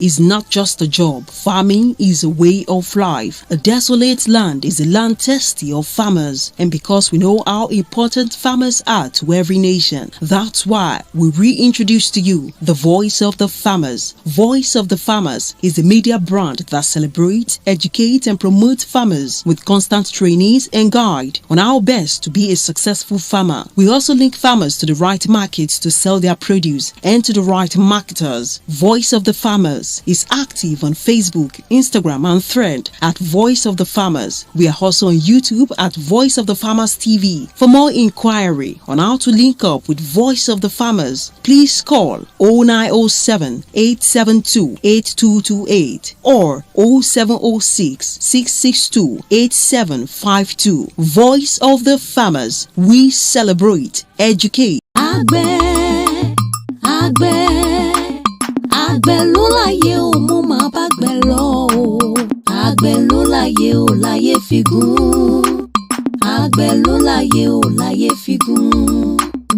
is not just a job. Farming is a way of life. A desolate land is a land thirsty of farmers. And because we know how important farmers are to every nation, that's why we reintroduce to you the Voice of the Farmers. Voice of the Farmers is a media brand that celebrates, educates, and promotes farmers with constant trainings and guide on how best to be a successful farmer. We also link farmers to the right markets to sell their produce and to the right marketers. Voice of the Farmers is active on Facebook, Instagram, and Thread at Voice of the Farmers. We are also on YouTube at Voice of the Farmers TV. For more inquiry on how to link up with Voice of the Farmers, please call 0907 872 8228 or 0706 662 8752. Voice of the Farmers. We celebrate, educate. Àgbẹ̀ ló láyé o, mo máa bá gbẹ̀ lọ o. Àgbẹ̀ ló láyé o, láyé fi gùn. Àgbẹ̀ ló láyé o, láyé fi gùn.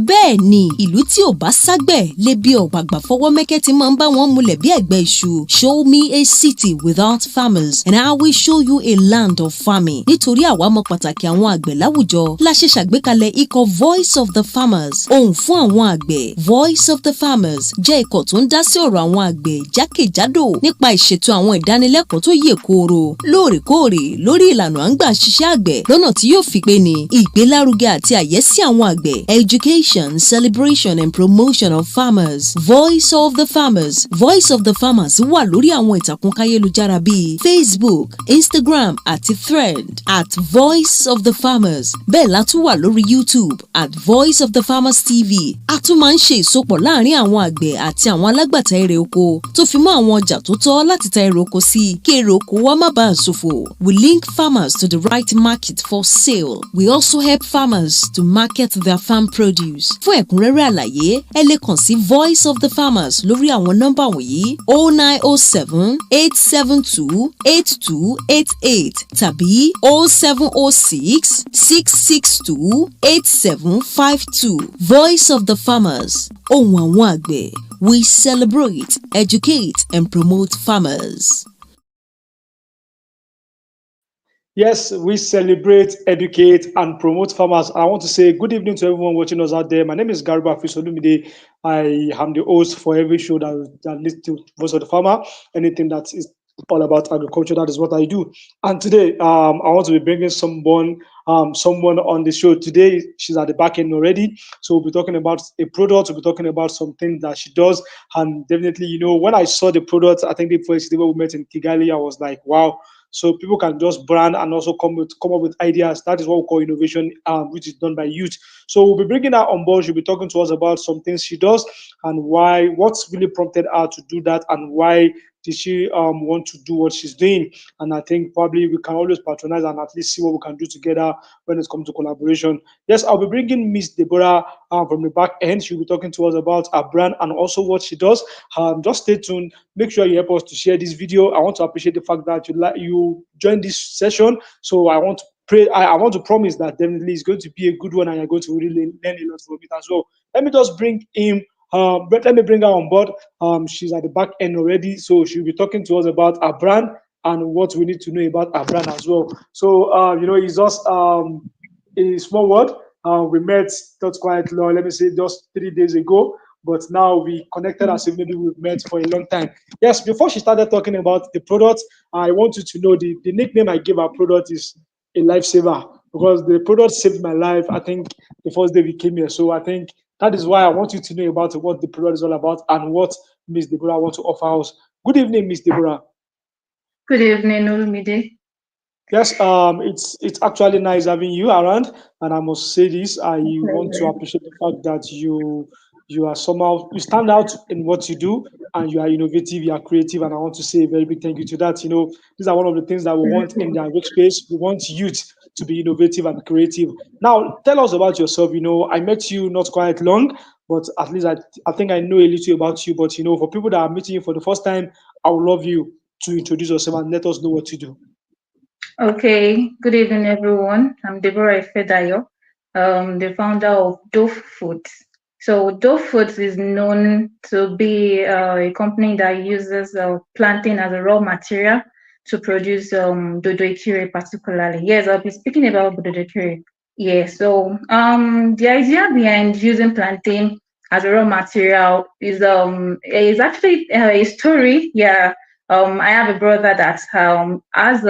Bẹ́ẹ̀ ni, ìlú tí ò bá ságbẹ̀ lè bí ọ̀gbàgbà fọwọ́ mẹ́kẹ́ tí máa ń bá wọn múlẹ̀ bí ẹ̀gbẹ́ iṣu. Show me a city without farmers and I will show you a land of farming. Nítorí àwa mọ pàtàkì àwọn àgbẹ̀ láwùjọ, la ṣe ṣàgbékalẹ̀ ikọ̀ Voice of the Farmers. Ohùn fún àwọn àgbẹ̀. Voice of the Farmers jẹ́ ikọ̀ tó ń dá sí ọ̀rọ̀ àwọn àgbẹ̀ jákèjádò nípa ìṣètò àwọn ìdánilẹ́kọ̀ọ́ tó yè kooro lóòrèkóòrè lórí ìlànà à ń gbà ṣiṣẹ́ àgbẹ̀ lọ́nà tí yóò fi pé ni ìgbélárugẹ àti àyẹ́sí àwọn àgbẹ̀. Education, celebration and promotion of farmers. Voice of the Farmers. Voice of the Farmers wà lórí àwọn ìtàkùn káyélujára bíi Facebook, Instagram àti Thread at Voice of the Farmers. Bẹ́ẹ̀ la tún wà lórí YouTube at Voice of the Farmers TV. A tún máa ń ṣe ìsopọ̀ láàárín àwọn àgbẹ̀ àti àwọn alágbàtà èrè oko tó fi mọ́ àwọn ọjà tó tọ́ láti ta èrè oko sí kí èrè oko wa má bàa ṣòfò. We link farmers to the right market for sale. We also help farmers to market their farm produce. Fún ẹ̀kúnrẹ́rẹ́ àlàyé, ẹ lè kàn sí Voice of the Farmers lórí àwọn nọ́mbà wọ̀nyí 0907 872 8288 tàbí 0706 662 8752. Voice of the Farmers. Ohùn àwọn àgbẹ̀. We celebrate, educate, and promote farmers. Yes, we celebrate, educate, and promote farmers. I want to say good evening to everyone watching us out there. My name is Garba Fisolumide. I am the host for every show that leads to Voice of the Farmer. Anything that is all about agriculture, that is what I do. And today, I want to be bringing someone on the show. Today, she's at the back end already. So we'll be talking about a product. We'll be talking about something that she does. And definitely, you know, when I saw the product, I think the first day we met in Kigali, I was like, wow. So people can just brand and also come up with ideas. That is what we call innovation, which is done by youth. So we'll be bringing her on board. She'll be talking to us about some things she does and why, what's really prompted her to do that, and why did she want to do what she's doing. And I think probably we can always patronize and at least see what we can do together when it comes to collaboration. Yes, I'll be bringing Miss Deborah from the back end. She'll be talking to us about her brand and also what she does. Just stay tuned. Make sure you help us to share this video. I want to appreciate the fact that you joined this session. So I want to pray. I want to promise that definitely it's going to be a good one and you're going to really learn a lot from it as well. Let me just bring him. But let me bring her on board. She's at the back end already, so she'll be talking to us about our brand and what we need to know about our brand as well. So, you know, it's just a small word. We met not quite long, let me say just 3 days ago, but now we connected as if maybe we've met for a long time. Yes, before she started talking about the product, I want you to know the nickname I gave our product is a lifesaver, because the product saved my life, I think, the first day we came here. So I think that is why I want you to know about what the product is all about and what Miss Deborah wants to offer us. Good evening, Miss Deborah. Good evening, Olumide. Yes, it's actually nice having you around, and I must say this: I want to appreciate the fact that you are somehow, you stand out in what you do, and you are innovative, you are creative, and I want to say a very big thank you to that. You know, these are one of the things that we want in the workspace. We want youth to be innovative and creative. Now, tell us about yourself. You know, I met you not quite long, but at least I think I know a little about you. But, you know, for people that are meeting you for the first time, I would love you to introduce yourself and let us know what you do. Okay, good evening, everyone. I'm Deborah Ifedayo, the founder of Doofe Foods. So Dove Foods is known to be a company that uses plantain as a raw material to produce dodo ikiri particularly. Yes, I'll be speaking about dodo ikiri. Yeah, so the idea behind using plantain as a raw material is actually a story. Yeah, I have a brother that has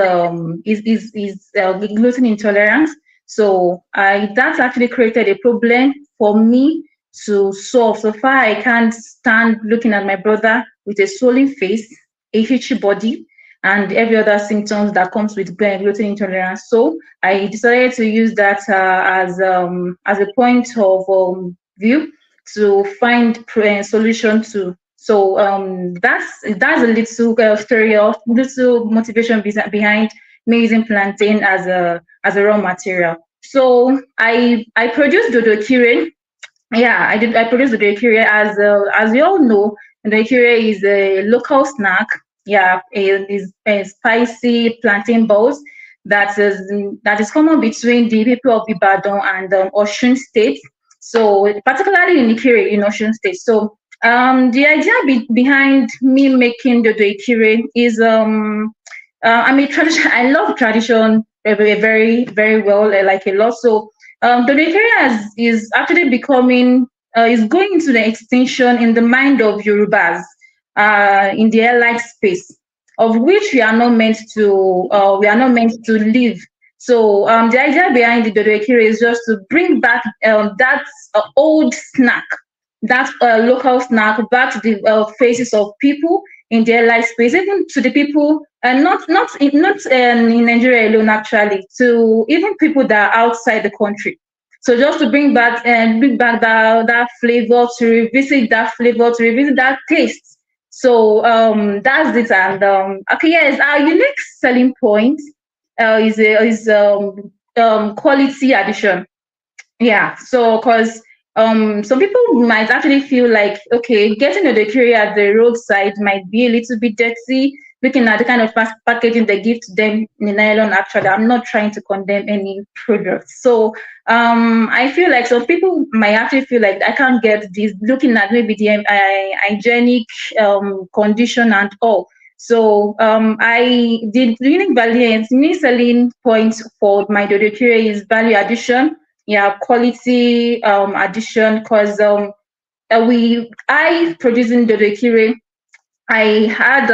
gluten intolerance. So I that's actually created a problem for me to solve. So far, I can't stand looking at my brother with a swollen face, a itchy body, and every other symptoms that comes with gluten intolerance. So I decided to use that as a point of view to find solution to. So that's a little story of little motivation behind me using plantain as a raw material. So I produced dodo kire. Yeah, I did. I produced the ikiri as we all know. The ikiri is a local snack. Yeah, it is a spicy plantain balls that is common between the people of Ibadan and Osun State. So particularly in Ikiri in Osun State. So the idea behind me making the ikiri is I mean tradition. I love tradition very very well, like a lot. So the Nigeria is actually becoming is going into the extinction in the mind of Yorubas in the elite space, of which we are not meant to live. So the idea behind the Dodo Ekiri is just to bring back that old snack, that local snack, back to the faces of people in their life space, even to the people, and not in Nigeria alone, actually, to even people that are outside the country. So just to bring back that flavor, to revisit that flavor, to revisit that taste. So that's it. And okay, yes, our unique selling point is quality addition. Yeah, so because some people might actually feel like, okay, getting a daiquiri at the roadside might be a little bit dirty. Looking at the kind of packaging they give to them in the nylon, actually, I'm not trying to condemn any product. So I feel like some people might actually feel like I can't get this. Looking at maybe the hygienic condition and all. So I did unique selling point for my dodokiri is value addition, yeah, quality addition, because I producing dodokiri, I had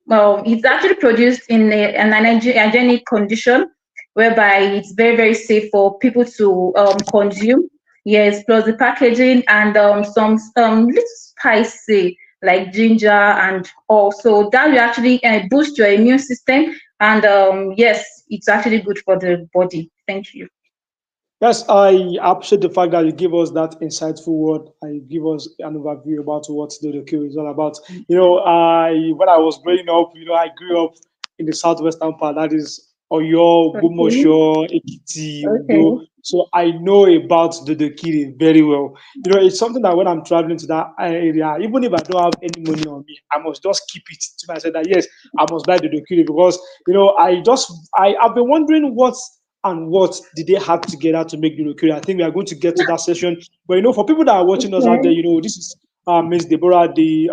it's actually produced in an hygienic condition whereby it's very very safe for people to consume. Yes, plus the packaging and some little spicy like ginger and also that will actually boost your immune system, and yes, it's actually good for the body. Thank you. Yes, I appreciate the fact that you give us that insightful word. I give us an overview about what the Q is all about. I when I was growing up, I grew up in the southwestern part. That is Oyo, Okay. Gumosho, Ekiti, Okay. Udo. So I know about the Kiri very well. It's something that when I'm traveling to that area, even if I don't have any money on me, I must just keep it to myself that yes, I must buy the Kiri because I've been wondering what did they have together to make the Rokiri? I think we are going to get to that session. But for people that are watching us out there, Okay. this is Miss Deborah, the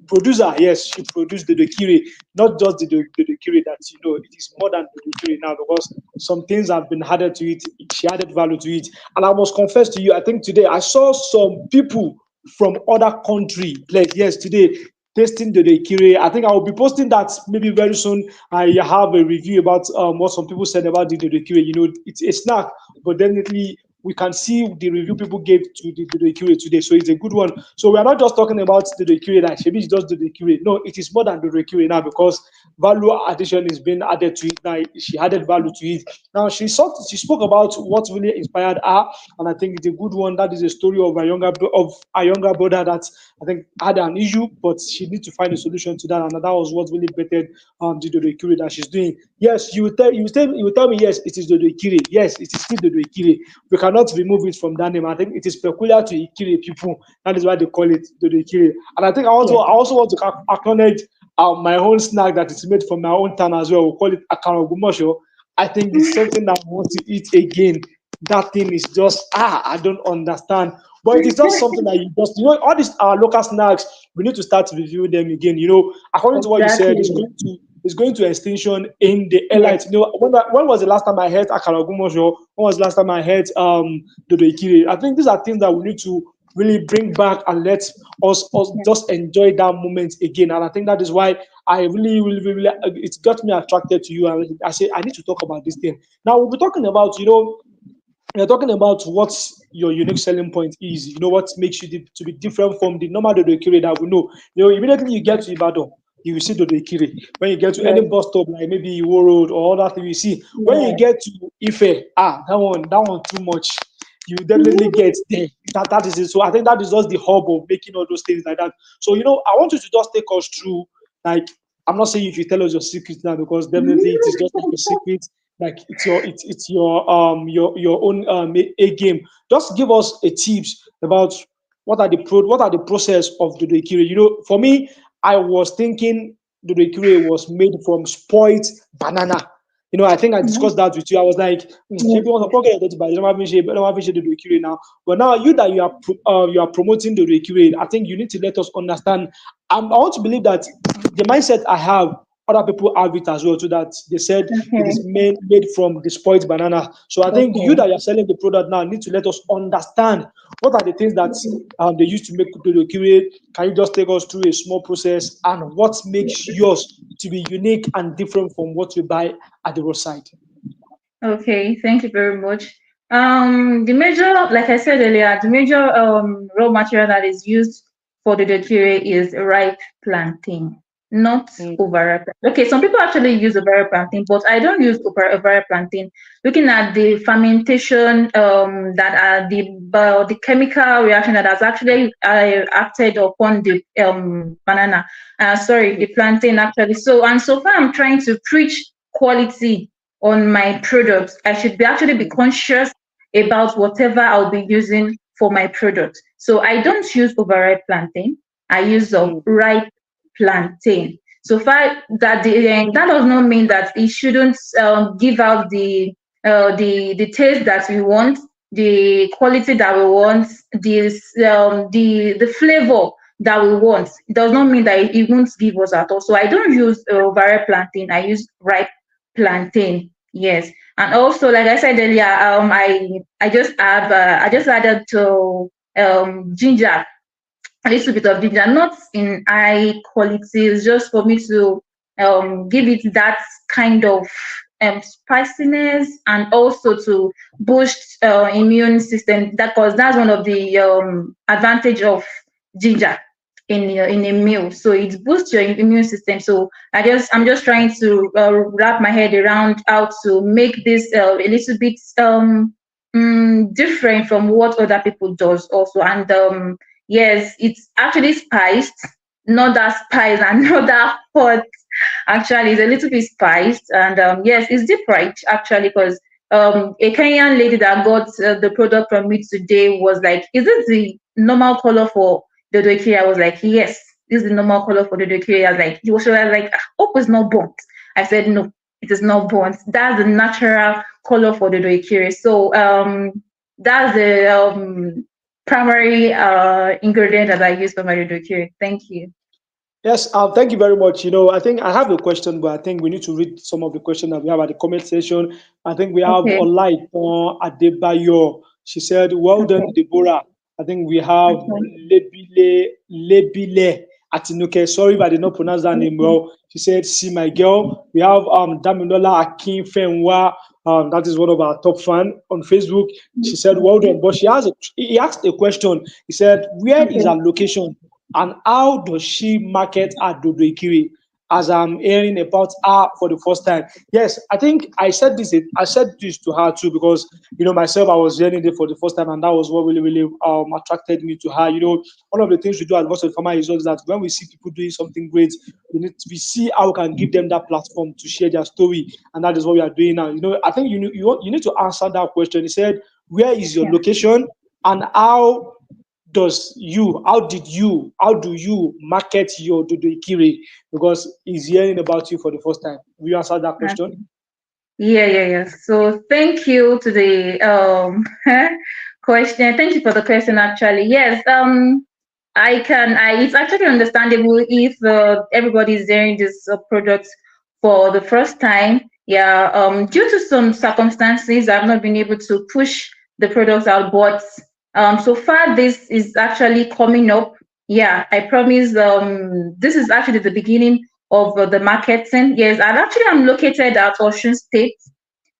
producer. Yes, she produced the Dokiri, not just the Dokiri that it is more than the Dokiri now because some things have been added to it. She added value to it, and I must confess to you, I think today I saw some people from other country. Like yes, today tasting the Ikiri. I think I will be posting that maybe very soon. I have a review about what some people said about the Ikiri. It's a snack, but definitely we can see the review people gave to the Ikiri today. So it's a good one. So we are not just talking about the Ikiri that maybe it's just the Ikiri. No, it is more than the Ikiri now because value addition is being added to it now. She added value to it. Now she spoke about what really inspired her, and I think it's a good one. That is a story of a younger brother that I think had an issue, but she needs to find a solution to that, and that was what really bettered the Dodo Ikiri that she's doing. Yes, you will tell me yes, it is Dodo Ikiri. Yes, it is still Dodo Ikiri. We cannot remove it from that name. I think it is peculiar to Ikiri people. That is why they call it Dodo Ikiri. And I think Yeah. I also want to acknowledge my own snack that is made from my own town as well. We call it Akara Ogumosho. I think it's something that I want to eat again. That thing is just I don't understand But it is just something that you just, all these our local snacks, we need to start reviewing them again. According to what you said, Exactly. it's going to extinction in the Yes. airlight. When was the last time I heard Akaragumojo? When was the last time I heard Dodo IKIRI? I think these are things that we need to really bring back and let us Yes. just enjoy that moment again. And I think that is why I really, it got me attracted to you. And I say I need to talk about this thing. Now we'll be talking about, you're talking about what your unique selling point is. What makes you to be different from the normal Dodo IKIRI that we know. Immediately you get to Ibadan, you will see Dodo IKIRI. When you get to any Yes. bus stop, like maybe Iwo Road or other thing, you see. When you Yes. get to Ife, that one too much. You definitely get there. That is it. So I think that is just the hub of making all those things like that. So I want you to just take us through. Like, I'm not saying you should tell us your secret now, because definitely it is just like a secret. Like, it's your own a game. Just give us a tips about what are the process of Dodo IKIRI. For me, I was thinking Dodo IKIRI was made from spoiled banana. I think I discussed that with you. I was like, Yes. "Shebi wọn sọ pé ọ̀gẹ̀dẹ̀ tó ti bàjẹ́ ló máa fi ṣe Dodo IKIRI now." But now you that you are promoting Dodo IKIRI, I think you need to let us understand. I want to believe that the mindset I have, other people have it as well. So that they said it is Okay. made from the spoiled banana. So I think you Okay. that you're selling the product now need to let us understand what are the things that they used to make Dodo IKIRI. Can you just take us through a small process and what makes yours to be unique and different from what you buy at the roadside? Okay, thank you very much. The major, like I said earlier, the major raw material that is used for the dokire is ripe plantain, not Mm, overripe. Okay, some people actually use overripe plantain, but I don't use overripe plantain. Looking at the fermentation, that are the chemical reaction that has actually acted upon the banana. Sorry, the plantain actually. So far I'm trying to preach quality on my products. I should actually be mm, conscious about whatever I'll be using for my product. So I don't use overripe plantain. I use mm, ripe plantain. So far that does not mean that it shouldn't give out the taste that we want, the quality that we want, the flavor that we want. It does not mean that it won't give us at all. So I don't use overripe plantain. I use ripe plantain. Yes, and also like I said earlier, I just added to ginger, a little bit of ginger, not in high qualities, just for me to give it that kind of spiciness, and also to boost immune system. That, because that's one of the advantage of ginger in a meal. So it boosts your immune system. So I'm just trying to wrap my head around how to make this a little bit different from what other people does also. And yes, it's actually spiced, not that spiced and not that hot. Actually, it's a little bit spiced, and yes, it's deep fried actually, because a Kenyan lady that got the product from me today was like, "Is this the normal color for the dokiri?" I was like, "Yes, this is the normal color for the dokiri." I was like, "You was like, hope it's not burnt." I said, "No, it is not burnt. That's the natural color for the dokiri." So that's the primary ingredient that I use for my dokiri. Thank you. Yes, thank you very much. I think I have a question, but I think we need to read some of the questions that we have at the comment section. I think we have Okay. Olaipon Adebayo. She said, "Well done, Okay. Deborah." I think we have Okay. Lebile Atinuke. Sorry if I did not pronounce that name well. She said, "See my girl." We have Damilola Akinfenwa. That is one of our top fan on Facebook. She said, "Well done." But he asked a question. He said, "Where is Okay. our location? And how does she market at Dodo IKIRI?" As I'm hearing about her for the first time. Yes, I think I said this to her too, because myself, I was hearing it for the first time, and that was what really attracted me to her. One of the things we do at Voice of Farmer is also that when we see people doing something great, we see how we can give them that platform to share their story, and that is what we are doing now. I think you need to answer that question. He said, "Where is your Yeah. location, and how do you market your Dodo IKIRI?" Because he's hearing about you for the first time. Will you answer that question? Okay. Yeah. So thank you to the question. Thank you for the question. Actually, yes. It's actually understandable if everybody is hearing this product for the first time. Yeah. Due to some circumstances, I've not been able to push the products out, but so far this is actually coming up. Yeah, I promise. This is actually the beginning of the marketing. Yes, I'm located at Osun State.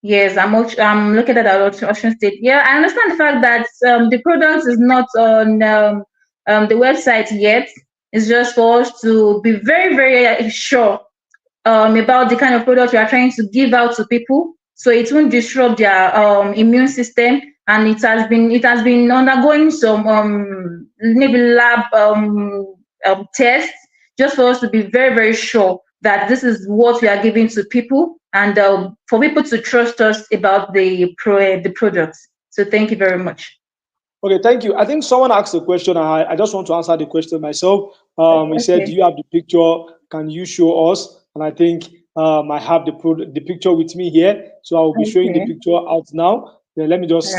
Yes, I'm located at Osun State. Yeah, I understand the fact that the product is not on the website yet. It's just for us to be very, very sure about the kind of product we are trying to give out to people, so it won't disrupt their immune system. And it has been undergoing some maybe lab tests, just for us to be very, very sure that this is what we are giving to people, and for people to trust us about the products. So thank you very much. Okay, thank you. I think someone asked a question. I just want to answer the question myself. He said, "Do you have the picture? Can you show us?" And I think I have the picture with me here, so I will be showing the picture out now. Then let me just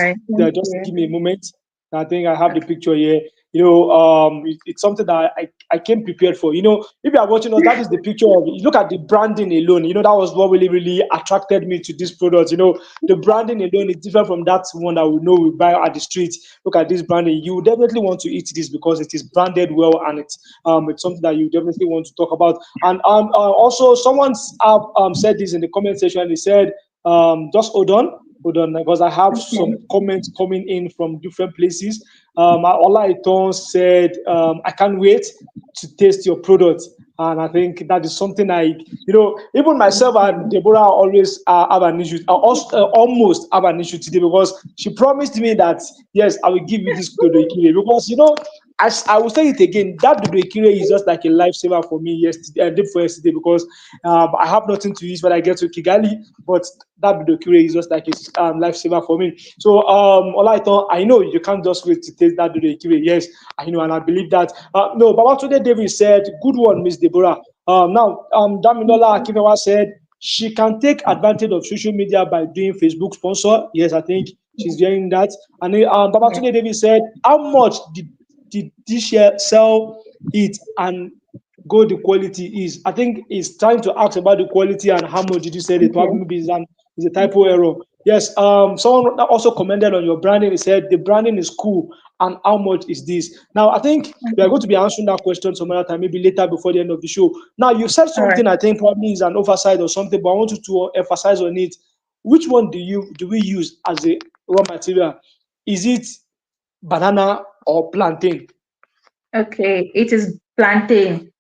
give me a moment. I think I have the picture here. It's something that I came prepared for. If you are watching us, that is the picture of it. Look at the branding alone. That was what really, really attracted me to this product. The branding alone is different from that one that we know we buy at the street. Look at this branding. You definitely want to eat this because it is branded well, and it's something that you definitely want to talk about. And also, someone said this in the comment section. They said, just hold on, because I have some comments coming in from different places. Olaiton said, I can't wait to taste your product. And I think that is something even myself and Deborah always have an issue, almost have an issue today, because she promised me that, yes, I will give you this DODO IKIRI, because, as I will say it again, that DODO IKIRI is just like a lifesaver for me yesterday, because I have nothing to use when I get to Kigali, but that DODO IKIRI is just like a lifesaver for me. So, Olaiton, I know you can't just wait to taste that DODO IKIRI. Yes, I know, and I believe that. No, Babatunde David said, good one, Miss Deborah. Now, Damilola Akimewa said, she can take advantage of social media by doing Facebook sponsor. Yes, I think she's doing that. And Babatunde David said, how much did this year sell it and go the quality is? I think he's trying to ask about the quality and how much did you say it? Maybe is a typo error. Yes, someone also commented on your branding. He said the branding is cool, and how much is this? Now, I think we are going to be answering that question some other time, maybe later before the end of the show. Now, you said something I think probably is an oversight or something, but I want you to emphasize on it. Which one do we use as a raw material? Is it banana or plantain? Okay, it is plantain.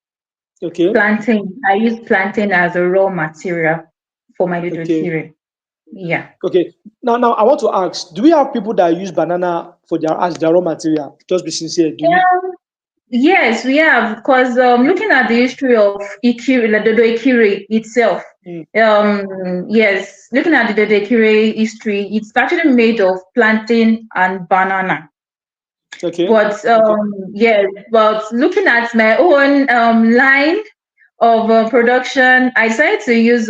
Okay. Plantain. I use plantain as a raw material for my DODO IKIRI. Yeah. Okay. Now I want to ask, do we have people that use banana as their raw material? Just be sincere. Yes, we have, because looking at the history of IKIRI, like DODO IKIRI itself, yes, looking at the DODO IKIRI history, it's actually made of plantain and banana. Okay. But yeah, but looking at my own line of production, I decided to use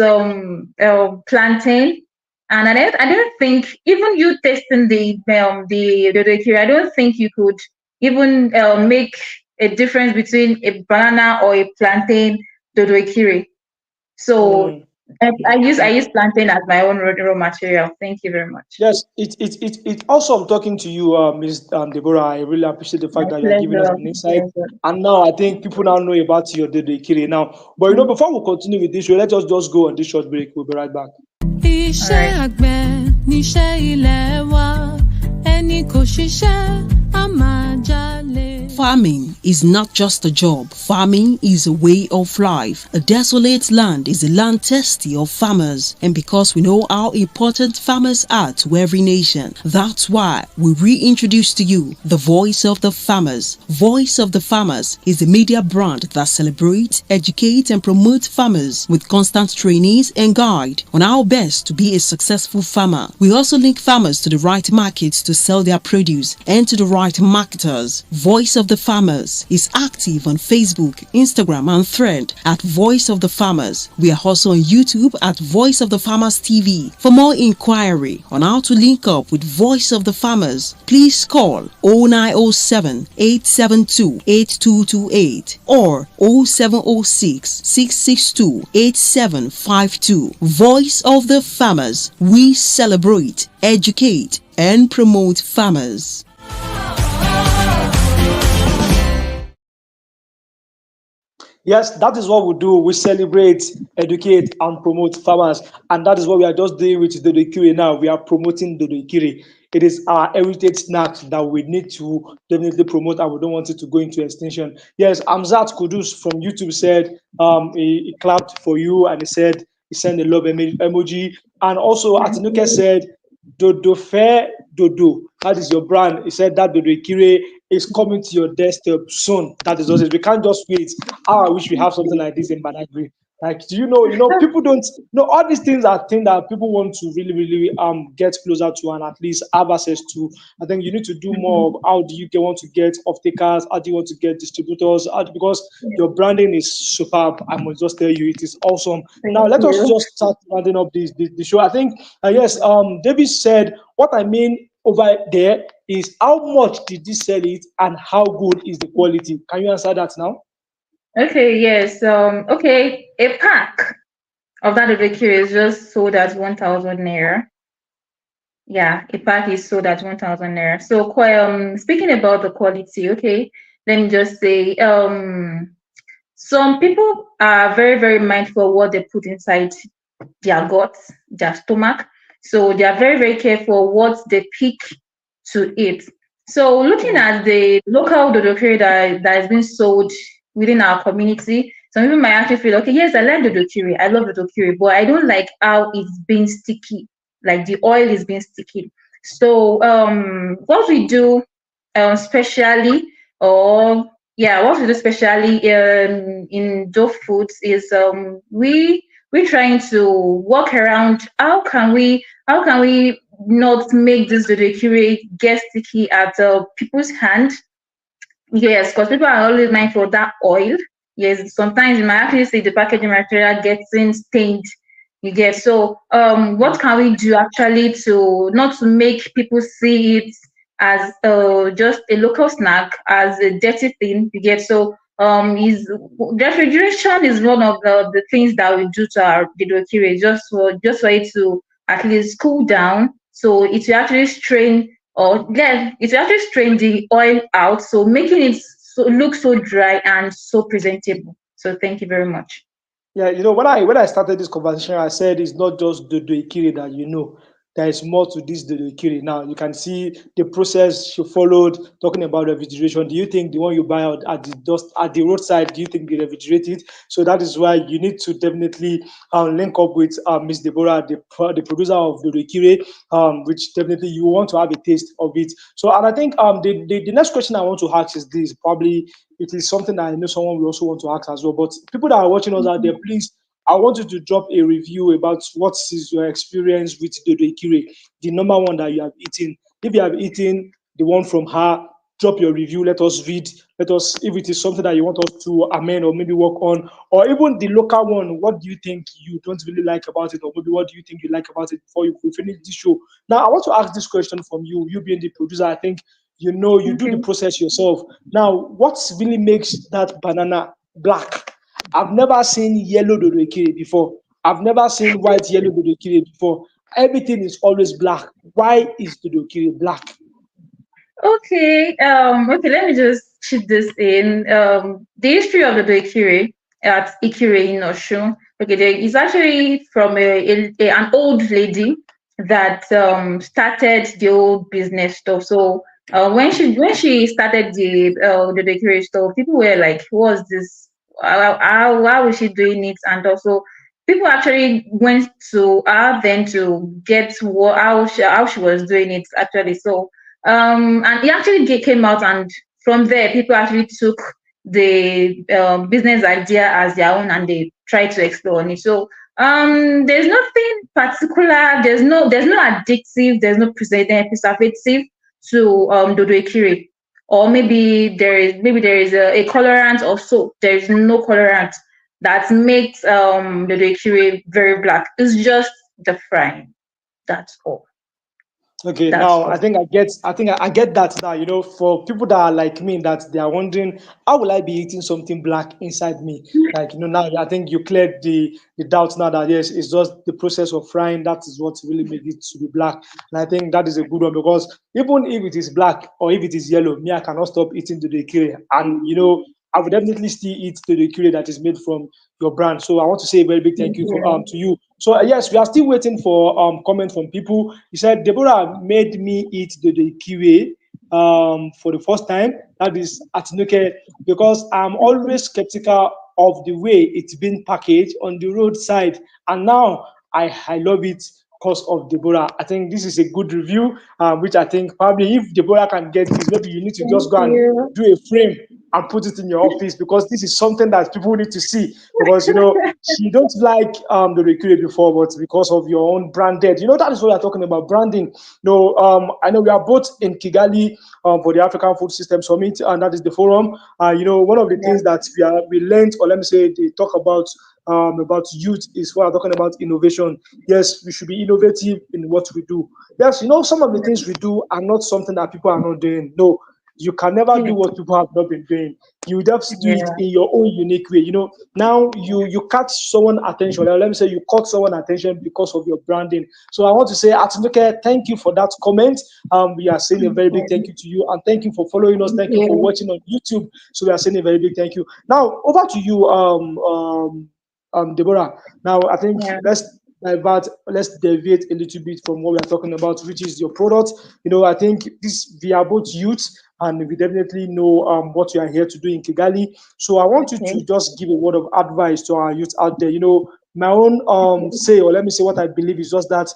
plantain, and I don't think, even you testing the DODO IKIRI, I don't think you could even make a difference between a banana or a plantain DODO IKIRI. So I use plantain as my own raw material. Thank you very much. Yes, it's awesome talking to you, Ms. Deborah. I really appreciate the fact that you're giving us an insight. And now I think people now know about your DODO IKIRI now. But before we continue with this show, let us just go on this short break. We'll be right back. Farming is not just a job. Farming is a way of life. A desolate land is a land thirsty of farmers. And because we know how important farmers are to every nation, that's why we reintroduce to you the Voice of the Farmers. Voice of the Farmers is a media brand that celebrates, educates, and promotes farmers with constant trainees and guide on how best to be a successful farmer. We also link farmers to the right markets to sell their produce and to the right marketers. Voice of of the Farmers is active on Facebook, Instagram, and Thread at Voice of the Farmers. We are also on YouTube at Voice of the Farmers TV. For more inquiry on how to link up with Voice of the Farmers, please call 0907 872 8228 or 0706 662 8752. Voice of the Farmers. We celebrate, educate, and promote farmers. Yes, that is what we do. We celebrate, educate, and promote farmers. And that is what we are just doing with DODO IKIRI now. We are promoting DODO IKIRI. It is our heritage snack that we need to definitely promote, and we don't want it to go into extinction. Yes, Amzat Kudus from YouTube said he clapped for you, and he sent a love emoji. And also Atinuke said, Doofe DODO, that is your brand. He said that DODO IKIRI is coming to your desktop soon. That is also, we can't just wait. I wish we have something like this in Badagry. Like, do you know, people don't know, all these things are things that people want to really get closer to and at least have access to. I think you need to do more of how do you want to get off takers, how do you want to get distributors, because your branding is superb. I must just tell you, it is awesome. Now let us just start rounding up the show. I think yes, David said what I mean over there is how much did you sell it and how good is the quality? Can you answer that now? Okay, yes. Okay, a pack of that DODO IKIRI is just sold at 1,000 naira. Yeah, a pack is sold at 1,000 naira. So, speaking about the quality, okay, let me just say, some people are very, very mindful of what they put inside their guts, their stomach. So they are very, very careful what they pick to eat. So looking at the local DODO IKIRI that has been sold within our community, some people might actually feel, okay, yes, I like DODO IKIRI, I love DODO IKIRI, but I don't like how it's being sticky, like the oil is being sticky. So what we do specially, or yeah, what we do specially in Dove Foods is we're trying to work around how can we not make this DODO IKIRI get sticky at people's hand. Yes, because people are always mindful of that oil. Yes, sometimes you might actually see the packaging material getting stained. You get, so what can we do actually to not to make people see it as just a local snack, as a dirty thing? You get, so is refrigeration is one of the things that we do to our DODO IKIRI just for it to at least cool down, so it will actually strain, or then it will actually strain the oil out, so making it look so dry and so presentable. So thank you very much. Yeah, when I started this conversation, I said it's not just DODO IKIRI that there is more to this DODO IKIRI. Now you can see the process she followed, talking about refrigeration. Do you think the one you buy out at the roadside, do you think they refrigerate it? So that is why you need to definitely link up with Miss Deborah, the producer of DODO IKIRI, which definitely you want to have a taste of it. So, and I think the next question I want to ask is this. Probably it is something that I know someone will also want to ask as well. But people that are watching us out there, please, I want you to drop a review about what is your experience with DODO IKIRI, the number one that you have eaten. If you have eaten the one from her, drop your review. Let us read. Let us, if it is something that you want us to amend or maybe work on, or even the local one, what do you think you don't really like about it, or maybe what do you think you like about it before you finish this show? Now, I want to ask this question from you. You being the producer, I think you do the process yourself. Now, what really makes that banana black? I've never seen yellow DODO IKIRI before. I've never seen white yellow DODO IKIRI before. Everything is always black. Why is DODO IKIRI black? Okay, let me just chip this in. The history of the IKIRI at IKIRI in Oshun. Okay, there is actually from an old lady that started the old business stuff. So when she started the IKIRI stuff, people were like, "What's this? How is she doing it?" And also, people actually went to her then to get how she was doing it actually. So and it actually came out, and from there people actually took the business idea as their own and they tried to explore on it. So there's nothing particular, there's no addictive, there's no preservative to DODO IKIRI. or maybe there is a colorant or soap. There is no colorant that makes the IKIRI very black. It's just the frying. That's all. Okay, That's now all. I get that now. For people that are like me, that they are wondering, how will I be eating something black inside me? Like, now I think you cleared the doubt now that yes, it's just the process of frying that is what really makes it to be black. And I think that is a good one, because even if it is black or if it is yellow, me, I cannot stop eating the kiri. And I would definitely still eat the kiri that is made from your brand. So I want to say a very big thank you for Yeah. to you. So yes, we are still waiting for comment from people. He said Deborah made me eat the kiwi for the first time. That is Atinuke, because I'm always skeptical of the way it's been packaged on the roadside, and now I love it because of Deborah. I think this is a good review, which I think probably if Deborah can get this, maybe you need to Thank just go and you. do a frame and put it in your office, because this is something that people need to see, because she don't like the recruit before, but because of your own branded, that is what we're talking about, branding. I know we are both in Kigali for the African Food System Summit, and that is the forum. One of the Yeah. things that we learned, or let me say they talk about youth, is what I'm talking about, innovation. Yes, we should be innovative in what we do. Yes, some of the things we do are not something that people are not doing. No, you can never do what people have not been doing. You just do it Yeah. in your own unique way. Now you catch someone attention. Let me say you caught someone attention because of your branding. So I want to say, Atinuke, thank you for that comment. We are saying a very big thank you to you, and thank you for following us. Thank Thank you for you. watching on YouTube. So we are saying a very big thank you. Now over to you, Deborah. Now I think Yeah. let's deviate a little bit from what we are talking about, which is your product. I think we are both youths, and we definitely know what you are here to do in Kigali. So I want you Okay. to just give a word of advice to our youth out there. My own say, or let me say what I believe, is just that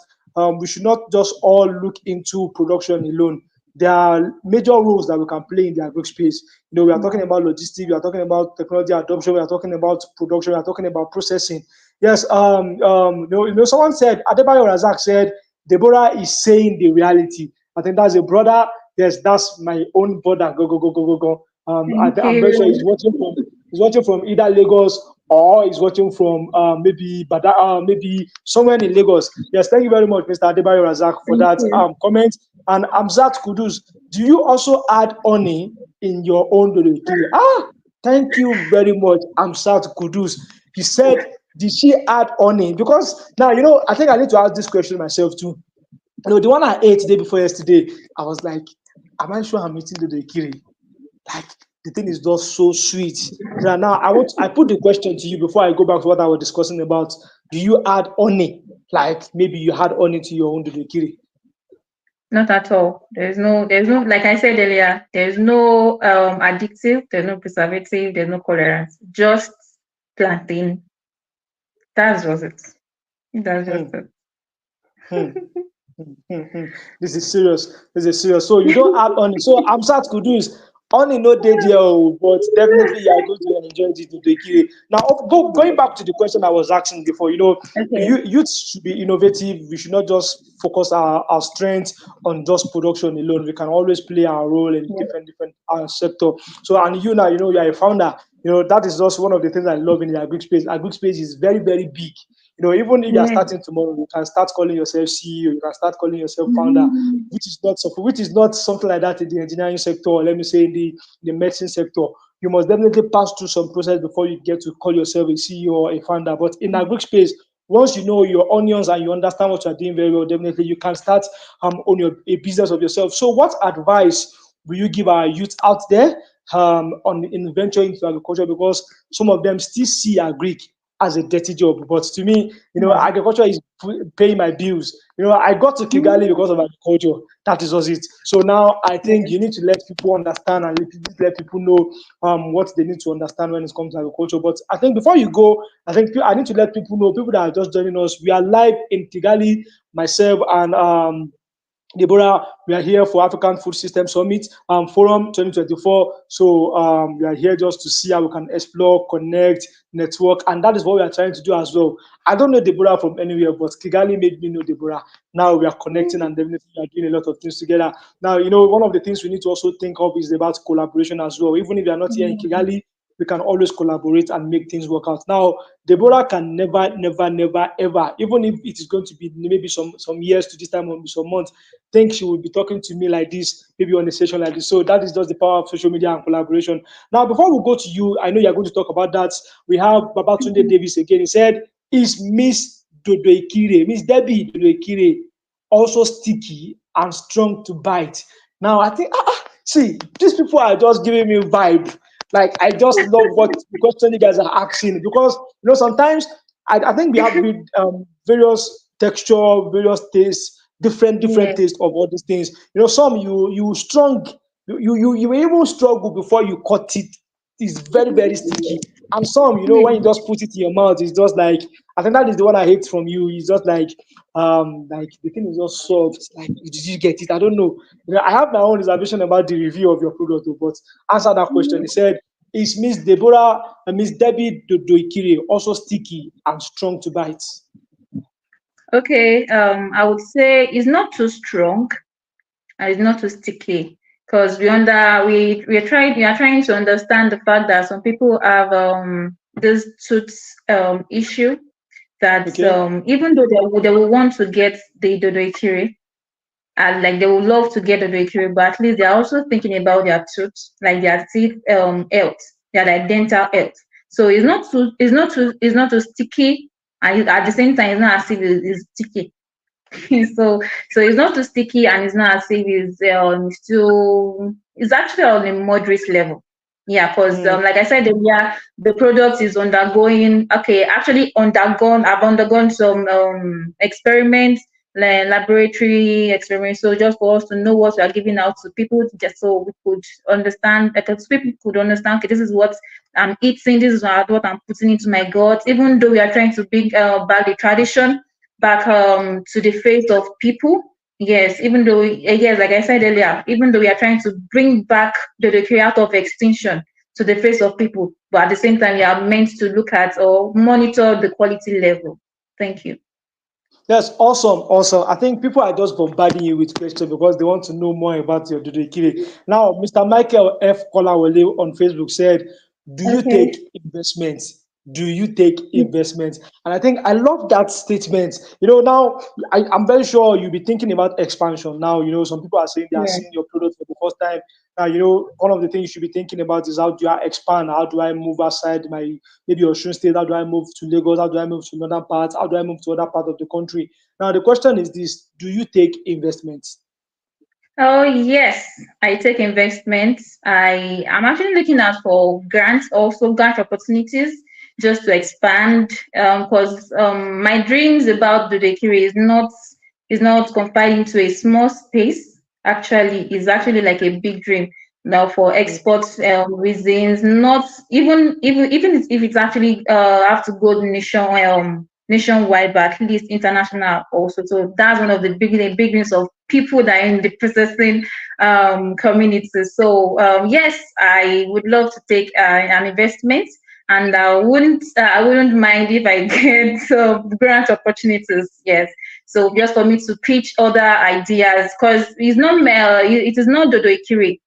we should not just all look into production alone. There are major roles that we can play in the agri space. We are talking about logistics, we are talking about technology adoption, we are talking about production, we are talking about processing. Yes, someone said, Adebayo Razak said, Deborah is saying the reality. I think that's a brother. Yes, that's my own brother. Go, go, go, go, go, go. Thank I'm very sure you. he's watching from either Lagos, or he's watching from maybe somewhere in Lagos. Yes, thank you very much, Mr. Adebayo Razak, for Thank that you. comment. And Amzat Kudus, do you also add honey in your own dodokiri? Thank you very much, Amzat Kudus. He said, did she add honey? Because now, I think I need to ask this question myself too. The one I ate day before yesterday, I was like, am I sure I'm eating the kiri? Like, the thing is just so sweet. So now I put the question to you before I go back to what I was discussing about. Do you add honey? Like maybe you add honey to your own kiri? Not at all. There's no, like I said earlier, there's no addictive, there's no preservative, there's no colorant. Just plantain. That's just it. That's just Hmm, it. hmm, hmm. This is serious. This is serious. So you don't add honey. So I'm sad to do is honey no dey there, but definitely you are going to enjoy the kiri. Now going back to the question I was asking before, Okay. youth should be innovative. We should not just focus our strength on just production alone. We can always play our role in Yeah. different sector. So, and now, you are a founder. That is just one of the things I love in the agri space. Agri space is very, very big. Even if you are Yeah. starting tomorrow, you can start calling yourself CEO, you can start calling yourself founder, Mm. which is not something like that in the engineering sector, or let me say in the medicine sector. You must definitely pass through some process before you get to call yourself a CEO or a founder. But in agri space, once you know your onions and you understand what you're doing very well, definitely you can start on a business of yourself. So what advice will you give our youth out there in venturing into agriculture? Because some of them still see agri as a dirty job. But to me, Yeah. agriculture is paying my bills. I got to Kigali because of agriculture. That is just it. So now I think you need to let people understand and let people know what they need to understand when it comes to agriculture. But I think before you go, I think I need to let people know, people that are just joining us, we are live in Kigali, myself and Deborah, we are here for African Food System Summit Forum 2024. So we are here just to see how we can explore, connect, network, and that is what we are trying to do as well. I don't know Deborah from anywhere, but Kigali made me know Deborah. Now we are connecting and definitely we are doing a lot of things together. Now, one of the things we need to also think of is about collaboration as well. Even if you are not here in Kigali, we can always collaborate and make things work out. Now, Deborah can never, never, never, ever, even if it is going to be maybe some years to this time or some months, think she will be talking to me like this, maybe on a session like this. So that is just the power of social media and collaboration. Now, before we go to you, I know you're going to talk about that. We have Babatunde Davis again. He said, is Miss Dodo IKIRI, Miss Debbie Dodo IKIRI, also sticky and strong to bite? Now, I think, see, these people are just giving me vibe. Like, I just love what the question you guys are asking, because sometimes I think we have various texture, various tastes, different Yes. tastes of all these things. Some you strong, you even struggle before you cut it. It's very, very sticky. And some, when you just put it in your mouth, it's just like, I think that is the one I hate from you. It's just like the thing is just soft. Like, did you get it? I don't know. I have my own reservation about the review of your product, but answer that question. He said, is Miss Deborah and Miss Debbie Doikiri also sticky and strong to bite? Okay. I would say it's not too strong and it's not too sticky, because we are trying to understand the fact that some people have this tooth issue, that Okay. even though they will want to get the Dodo Ikiri, and like they would love to get Dodo Ikiri, but at least they are also thinking about their tooth, like their teeth health, their like dental health. So it's not too sticky, and at the same time it's not as if it's sticky. So it's not too sticky and it's not as if it's still, it's actually on a moderate level. Yeah, because Mm, like I said earlier, the product is undergoing, okay, actually I've undergone some experiments, laboratory experiments, so just for us to know what we are giving out to people, just so we could understand, like so people could understand, okay, this is what I'm eating, this is what I'm putting into my gut, even though we are trying to bring back the tradition back to the face of people. Yes, even though yes, like I said earlier, even though we are trying to bring back the decree out of extinction to the face of people, but at the same time, we are meant to look at or monitor the quality level. Thank you. that's awesome. Awesome. I think people are just bombarding you with questions because they want to know more about your Dudukiri. Now, Mr. Michael F. Kolawole on Facebook said, do you Okay. take investments? Do you take investments? And I think I love that statement. Now I'm very sure you'll be thinking about expansion. Now, some people are saying they are Yeah. seeing your product for the first time. Now, one of the things you should be thinking about is, how do I expand? How do I move outside my maybe Osun State? How do I move to Lagos? How do I move to northern parts? How do I move to other part of the country? Now, the question is this: do you take investments? Oh yes, I take investments. I am actually looking out for grants, also grant opportunities, just to expand. Because my dreams about Dudekiri is not confined into a small space. Actually, it's actually like a big dream now for Mm. export reasons. Not even if it's actually have to go nationwide, but at least international also. So that's one of the big dreams of people that are in the processing community. So yes, I would love to take an investment, and I wouldn't mind if I get grant opportunities. Yes. So just for me to pitch other ideas, because it is not Dodo Ikiri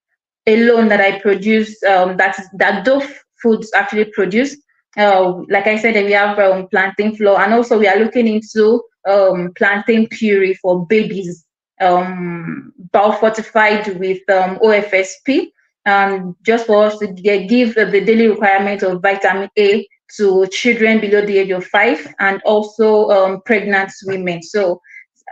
alone that I produce, that Doofe Foods actually produce. Like I said, we have plantain flour, and also we are looking into plantain puree for babies, fortified with OFSP, just for us to give the daily requirement of vitamin A to children below the age of 5, and also pregnant women. So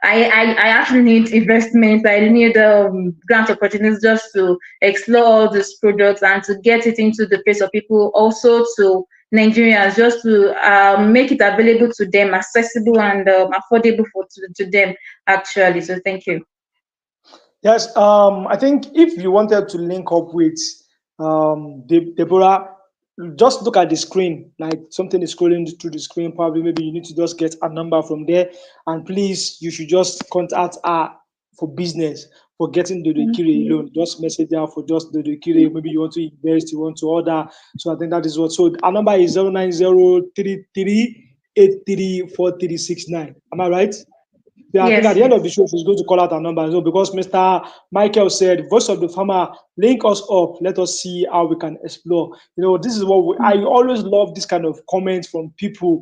I actually need investment. I need grant opportunities just to explore all these products and to get it into the face of people, also to Nigerians, just to make it available to them, accessible and affordable to them, actually. So thank you. Yes, I think if you wanted to link up with Deborah, just look at the screen, like something is scrolling through the screen. Probably, maybe you need to just get a number from there, and please, you should just contact her for business, for getting the Thank IKIRI you. loan. Just message out for just the IKIRI. Maybe you want to invest, you want to order. So I think that is what. So our number is 09033834369. Am I right? Yeah, I think at Yes, the end of the yes. show, she's going to call out our number. So because Mr. Michael said, Voice of the Farmer, link us up. Let us see how we can explore. This is what I always love this kind of comments from people.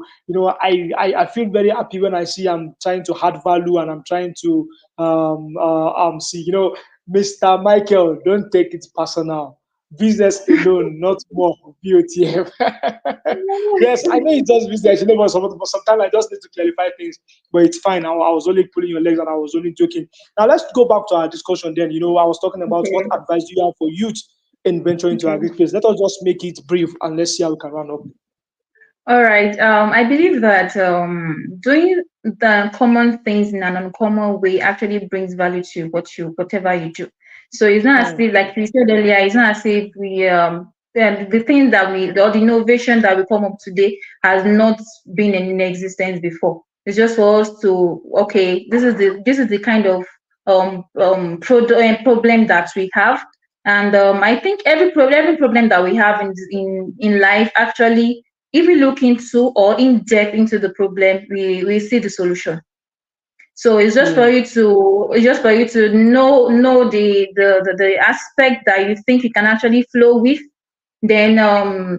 I feel very happy when I see I'm trying to add value and I'm trying to see, Mr. Michael, don't take it personal. Business alone, not more BOTF. Yes, I know it's just business, but sometimes I just need to clarify things. But it's fine. I was only pulling your legs and I was only joking. Now let's go back to our discussion then. I was talking about what Okay, advice do you have for youth in venturing into okay. agri-space. Let us just make it brief and let's see how we can run up. All right. I believe that doing the common things in an uncommon way actually brings value to whatever you do. So it's not as Mm, if, like we said earlier, it's not as if we the thing that we or the innovation that we come up today has not been in existence before. It's just for us to, okay, this is the kind of problem that we have, and I think every problem that we have in life actually, if we look into or in depth into the problem, we see the solution. So mm, it's just for you to know the aspect that you think you can actually flow with. Then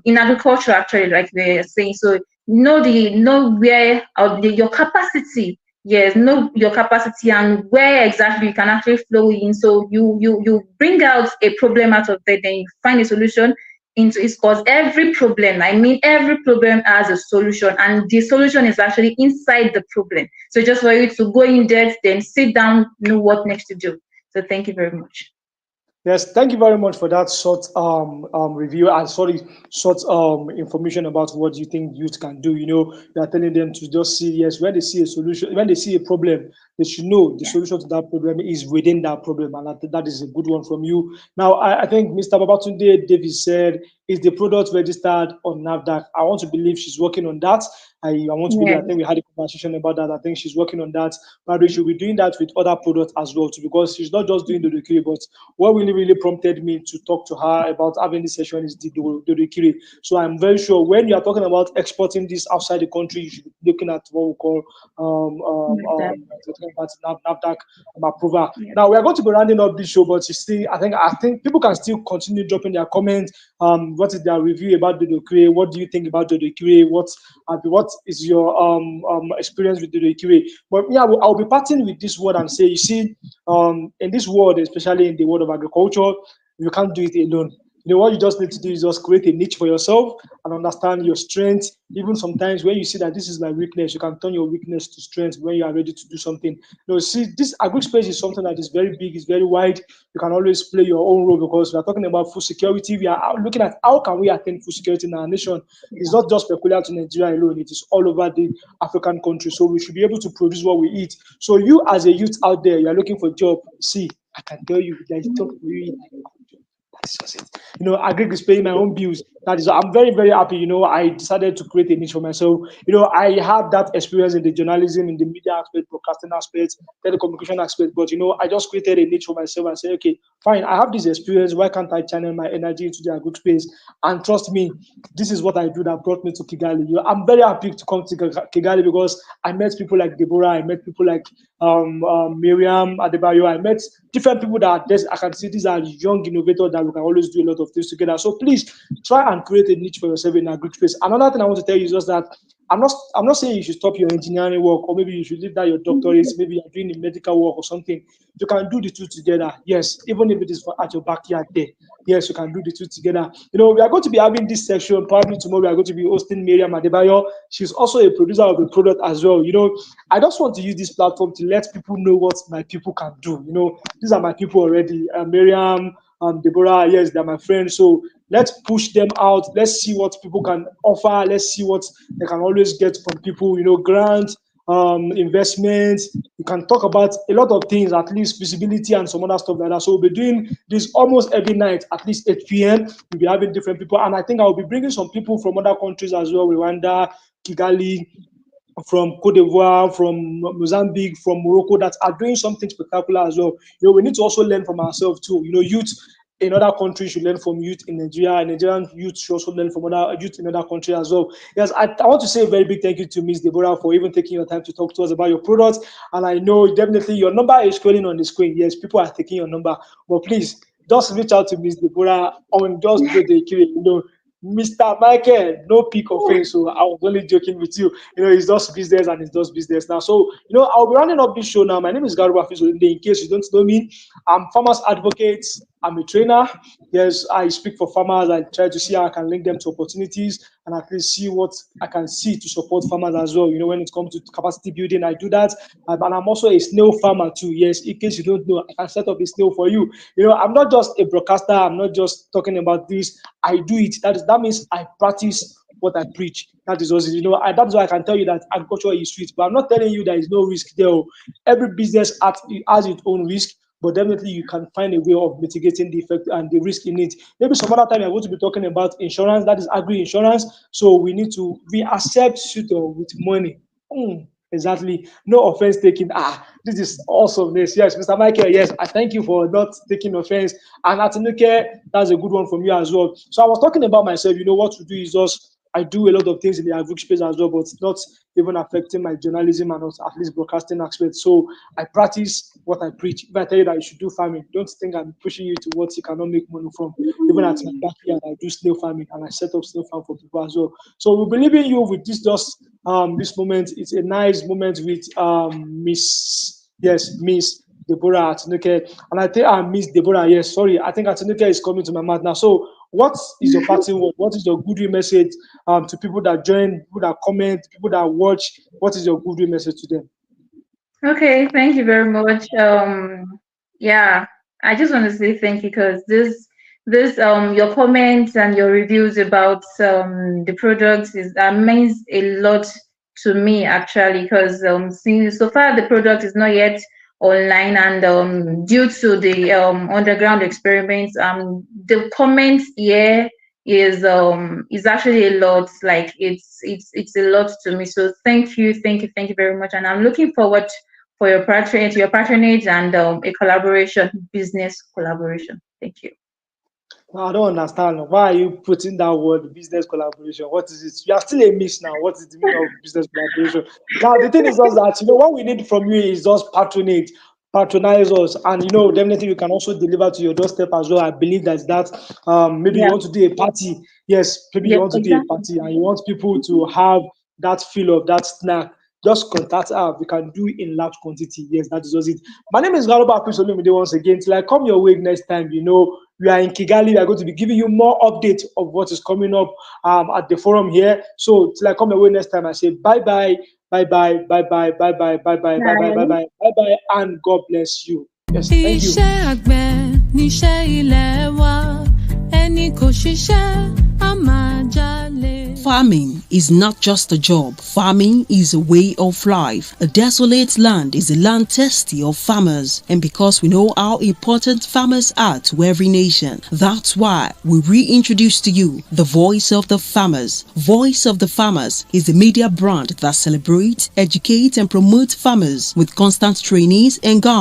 in agriculture, actually, like we're saying, so know where your capacity. Yes, know your capacity and where exactly you can actually flow in. So you bring out a problem out of there, then you find a solution into it. Because every problem has a solution, and the solution is actually inside the problem. So just for you to go in depth, then sit down, know what next to do. So thank you very much. Yes, thank you very much for that short review and sorry, short information about what you think youth can do. You are telling them to just see, yes, when they see a solution, when they see a problem, they should know the Yeah. solution to that problem is within that problem, and that is a good one from you. Now, I think Mr. Babatunde Davis said, is the product registered on NAFDAC? I want to believe she's working on that. I want to believe, I Yeah. think we had a conversation about that. I think she's working on that. Probably she'll be doing that with other products as well, too, because she's not just doing the Dokiri, but what really prompted me to talk to her about having this session is the Dokiri. So I'm very sure when you are talking about exporting this outside the country, you should be looking at what we call talking about NAFDAC approval. Yeah. Now we are going to be rounding up this show, but you see, I think people can still continue dropping their comments. What is their review about Dodo Kire? What do you think about Dodo Kire? What is your experience with Dodo Kire? But yeah, I'll be parting with this word and say, you see, in this world, especially in the world of agriculture, you can't do it alone. What you just need to do is just create a niche for yourself and understand your strength. Even sometimes when you see that this is my weakness, you can turn your weakness to strength when you are ready to do something. See, this agri space is something that is very big, it's very wide. You can always play your own role because we are talking about food security. We are looking at how can we attain food security in our nation. It's not just peculiar to Nigeria alone, it is all over the African countries. So we should be able to produce what we eat. So you as a youth out there, you are looking for a job. See, I can tell you there is job for you in agriculture. That's just it. Agric is paying my own bills. That is, I'm very, very happy. I decided to create a niche for myself. I had that experience in the journalism, in the media aspect, broadcasting aspect, telecommunication aspect. But I just created a niche for myself and said, okay, fine, I have this experience. Why can't I channel my energy into the agric space? And trust me, this is what I do that brought me to Kigali. I'm very happy to come to Kigali because I met people like Deborah, I met people like Miriam Adebayo, I met different people that I can see these are young innovators that we can always do a lot of things together. So please try and create a niche for yourself in a agric space. Another thing I want to tell you is just that I'm not saying you should stop your engineering work or maybe you should leave that your doctorate, maybe you're doing the medical work or something. You can do the two together. Yes, even if it is at your backyard there. Yes, you can do the two together. We are going to be having this section probably tomorrow. We are going to be hosting Miriam Adebayo. She's also a producer of the product as well. I just want to use this platform to let people know what my people can do. These are my people already. Miriam, Deborah, yes, they're my friends. So let's push them out. Let's see what people can offer. Let's see what they can always get from people. Grants, investments. You can talk about a lot of things, at least visibility and some other stuff like that. So we'll be doing this almost every night, at least 8 p.m. We'll be having different people. And I think I'll be bringing some people from other countries as well, Rwanda, Kigali, from Cote d'Ivoire, from Mozambique, from Morocco that are doing something spectacular as well. We need to also learn from ourselves too. Youth in other countries should learn from youth in Nigeria, and Nigerian youth should also learn from other youth in other countries as well. Yes, I want to say a very big thank you to Ms. Deborah for even taking your time to talk to us about your products. And I know definitely your number is scrolling on the screen. Yes, people are taking your number, but please just reach out to Ms. Deborah on just DODO IKIRI. Mr. Michael, no pick offense. So I was only joking with you. It's just business and it's just business now. So, I'll be running up this show now. My name is Garuba Fiso. In case you don't know me, I'm farmers advocate. I'm a trainer. Yes, I speak for farmers. I try to see how I can link them to opportunities and at least see what I can see to support farmers as well. When it comes to capacity building, I do that. And I'm also a snail farmer too. Yes, in case you don't know, I can set up a snail for you. I'm not just a broadcaster. I'm not just talking about this. I do it. That means I practice what I preach. That is also, that's why I can tell you that agriculture is sweet. But I'm not telling you there is no risk there. Every business has its own risk, but definitely you can find a way of mitigating the effect and the risk in it. Maybe some other time I'm going to be talking about insurance, that is agri insurance. So we accept suitor with money. Exactly. No offense taken. This is awesomeness. Yes, Mr. Michael, yes, I thank you for not taking offense. And Atinuke, that's a good one from you as well. So I was talking about myself, what to do is just I do a lot of things in the agri space as well, but it's not even affecting my journalism and at least broadcasting aspect. So I practice what I preach. If I tell you that you should do farming, don't think I'm pushing you to what you cannot make money from. Even at my backyard, I do snail farming and I set up snail farm for people as well. So we believe in you with this this moment. It's a nice moment with Miss Deborah Atinuke. And I think Miss Deborah, yes, sorry. I think Atinuke is coming to my mouth now. So what is your parting word? What is your goodwill message to people that join, people that comment, people that watch? What is your goodwill message to them? Okay, thank you very much. Yeah, I just want to say thank you because this your comments and your reviews about the products means a lot to me actually because since so far the product is not yet online and due to the underground experiments the comments here is actually a lot. Like it's a lot to me, so thank you very much, and I'm looking forward for your patronage and a business collaboration. Thank you. I don't understand. Why are you putting that word business collaboration? What is it? You are still a miss now. What is the meaning of business collaboration? Now, the thing is just that, what we need from you is just patronize us. And, definitely we can also deliver to your doorstep as well. I believe that maybe you want to do a party. Yes, maybe you want to do a party and you want people to have that feel of that snack. Just contact us. We can do it in large quantity. Yes, that is just it. My name is Garuba Fisolumide once again. Till I come your way next time, we are in Kigali. We are going to be giving you more updates of what is coming up at the forum here. So till I come your way next time, I say bye bye, bye bye, bye bye, bye bye, bye bye, bye bye, bye bye, bye bye, and God bless you. Yes, thank you. Farming is not just a job. Farming is a way of life. A desolate land is a land thirsty of farmers. And because we know how important farmers are to every nation, that's why we reintroduce to you the Voice of the Farmers. Voice of the Farmers is a media brand that celebrates, educates, and promotes farmers with constant trainees and guides